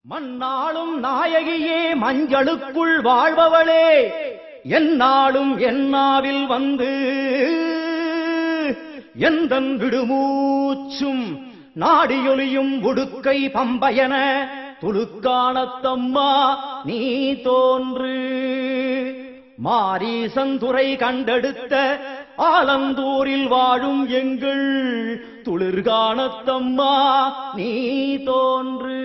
மண்ணாளும் நாயகியே மஞ்சளுக்குள் வாழ்பவளே என்னாலும் என்னாவில் வந்து எந்தன் விடுமூச்சும் நாடியொலியும் உடுக்கை பம்பயன துலுக்கானத்தம்மா நீ தோன்று மாரீசந்துறை கண்டெடுத்த ஆலந்தூரில் வாழும் எங்கள் துளிர்கானத்தம்மா நீ தோன்று.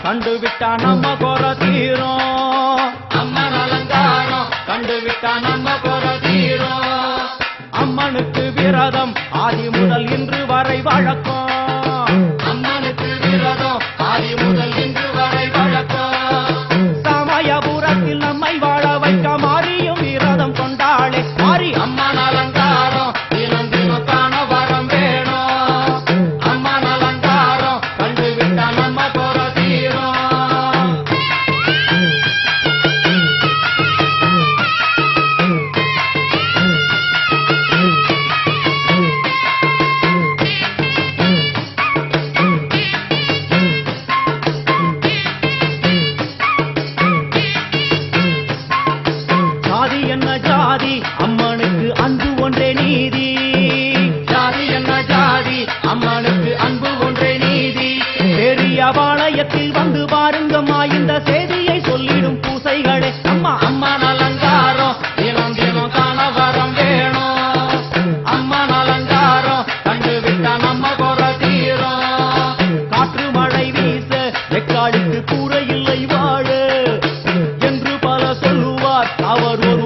கண்டுவிட்டா நம்ம குறை தீரும், அம்மன் அலங்காரம் கண்டுவிட்டா நம்ம குறை தீரும். அம்மனுக்கு விரதம் ஆதி முதல் இன்று வரை வழக்கம், அம்மனுக்கு விரதம் ஆதி முதல் இன்று வரை வழக்கம். சமயபுரத்தில் நம்மை வாழ வைக்க மாறியும் விரதம் கொண்டாளே மாறி அம்மன் அலங்காரம் தினம் தினம் காண வரம் வேணும், அம்மன் அலங்காரம் கண்டுவிட்டா நம்ம குறை ஜாதி அம்மனுக்கு அன்பு ஒன்றே நீதி, ஜாதி என்ன ஜாதி அம்மனுக்கு அன்பு ஒன்றே நீதி. பெரிய பாளையத்தில் வந்து பாருங்கம்மா இந்த செய்தியை சொல்லிடும் பூசைகளே அம்மா அம்மன் அலங்காரம் தினம் தினம் காண வரம் வேணும், அம்மன் அலங்காரம் கண்டுவிட்டா நம்ம குறை தீரும். காற்று மழை வீச வெக்காளிக்கு கூரை இல்லை வாழ என்று பல சொல்லுவார், அவர் ஒரு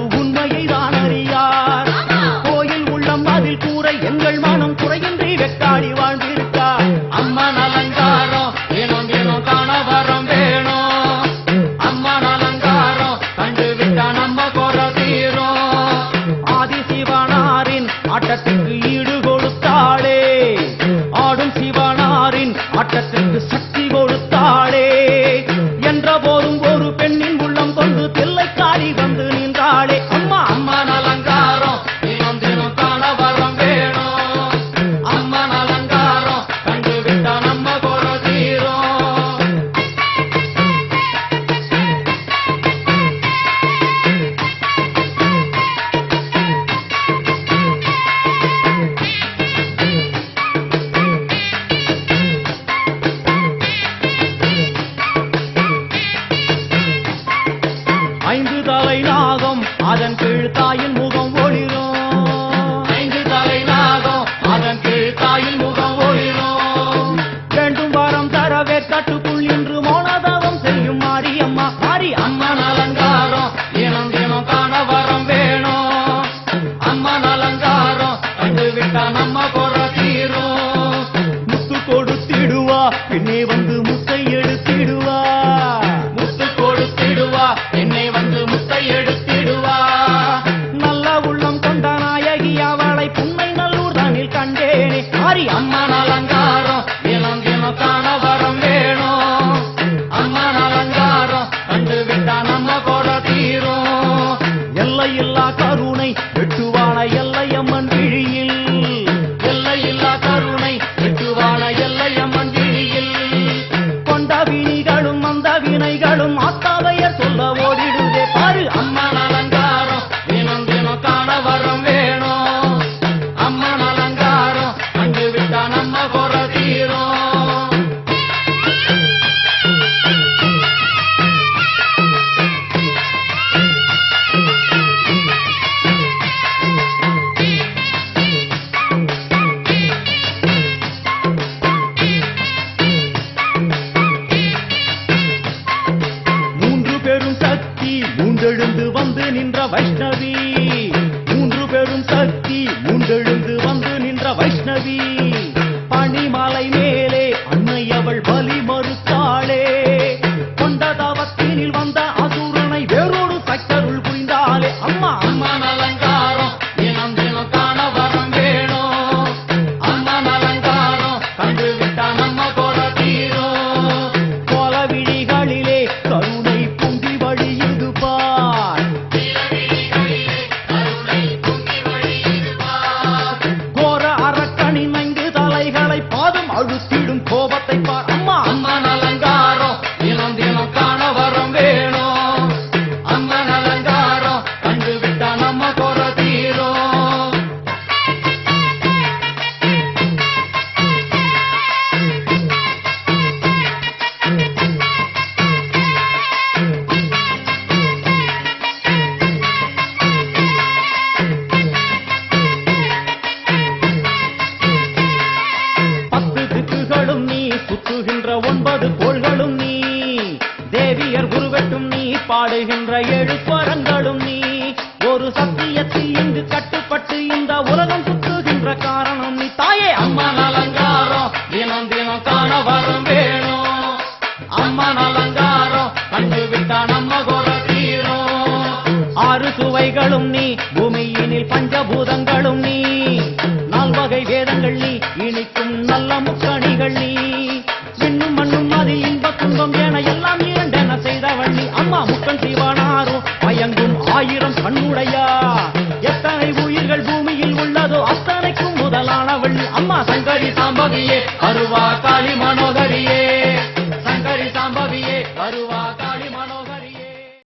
எங்கள் மனம் குறையின்றி வெக்காளி வாழ்ந்திருக்கா. அம்மன் அலங்காரம் தினம் தினம் காண வரம் வேணும், அம்மன் அலங்காரம் கண்டுவிட்டா நம்ம குறை தீரும். ஆதி சிவனாரின் ஆட்டத்திற்கு ஈடு கொடுத்தாளே, ஆடும் சிவனாரின் ஆட்டத்திற்கு சக்தி கொடுத்தாளே. என்ற போதும் ஒரு பெண்ணின் உள்ளம் கொண்டு தில்லைக்காளி வந்து நின்றாளே அம்மா அம்மன் அலங்காரம் தினம் தினம் காண வரம் வேணும், அம்மன் அலங்காரம் கண்டுவிட்டா நம்ம குறை தீரும். ஐந்து தலை நாகம் அதன் கீழ் தாயின் முகம் ஒளிரும், ஐந்து தலை நாகம் அதன் கீழ் தாயின் முகம் ஒளிரும். வேண்டும் வாரம் தரவே கட்டுக்குள் இன்று மோனதவம் செய்யும் மாரியம்மா மாரி அம்மன் அலங்காரம் தினம் தினம் காண வரம் வேணும், அம்மன் அலங்காரம் கண்டுவிட்டா நம்ம குறை தீரும். முத்து கொடுத்திடுவா பின்னே வந்து முத்தை எடுத்திடுவா, முத்து கொடுத்திடுவா என்னை வந்து முத்தை எடுத்திடுவா. நல்ல உள்ளம் கொண்ட நாயகி அவளை புன்னை நல்லூர் தானில் கண்டேனே மாறி அம்மன் அலங்காரம் தினம் தினம் காண வரம் வேணும், அம்மன் அலங்காரம் கண்டுவிட்டா நம்ம குறை தீரும். எல்லையில்லா கருணை வெட்டுவான எல்லையம்மன் விழியில், எல்லையில்லா கருணை வெட்டுவான எல்லையம்மன் விழியில். கொண்ட வினிகளும் அந்த வினைகளும் ஆத்தாவையர் சொல்ல ஓடிடுதே பாரு அம்மன் அலங்காரம் தினம் தினம் காண வரம் வேணும், அம்மன் அலங்காரம் கண்டுவிட்டா நம்ம குறை தீரும். வைஷ்ணவி, மூன்று பெரும் சக்தி மூண்டெழுந்து வந்து நின்ற வைஷ்ணவி. பனிமலை மேலே அன்னை அவள் பலி மறுத்தாளே, கொண்ட தவத்தினில் வந்த அசுரனை வேறோடு சக்தருள் புரிந்தாளே. அம்மா அம்மன் அலங்காரம் தினம் தினம் காண வரம் வேணும். அம்மன் அலங்காரம் கண்டு விட்டா நம்ம கொலை தீரும். கோல விழிகளிலே கருணை பொங்கி வழியுது பார், கோர அரக்கனின் 5 தலைகளை பாதம் அழுத்திடும் கோபத்தை பார். அம்மா அம்மன் அலங்காரம் தினம் தினம் காண வரம் வேணும். அம்மன் அலங்காரம் கண்டு விட்டா நம்ம கொலை தீரும். பத்து திக்குகளும் நீ, சுத்துகின்ற 9 கோள்களும் நீ, தேவியர் குருவெட்டும் நீ, பாடுகின்ற 7 ஸ்வரங்களும் நீ. ஒரு சத்தியத்தில் இங்கு கட்டுப்பட்டு இந்த உலகம் சுத்துகின்ற காரணம் நீ தாயே. அம்மன் அலங்காரம் தினம் தினம் காண வரம் வேணும். அம்மன் அலங்காரம் கண்டு விட்டா நம்ம கொலை தீரும். 6 சுவைகளும் நீ, பூமியினில் பஞ்சபூதங்களும் நீ, 4 வகை வேதங்கள் நீ, இனிக்கும் நல்ல முக்கணிகள் நீ. விண்ணும் மண்ணும் அதில் இன்ப துன்பம் என எல்லாம் இரண்டென செய்தவள் நீ. அம்மா முக்கன் சிவனாரும் பயங்கும் 1000 கண்ணுடையா, எத்தனை உயிர்கள் பூமியில் உள்ளதோ அத்தனைக்கும் முதலானவள் நீ. அம்மா சங்கரி சாம்பவியே, அருவா காளி மனோகரியே,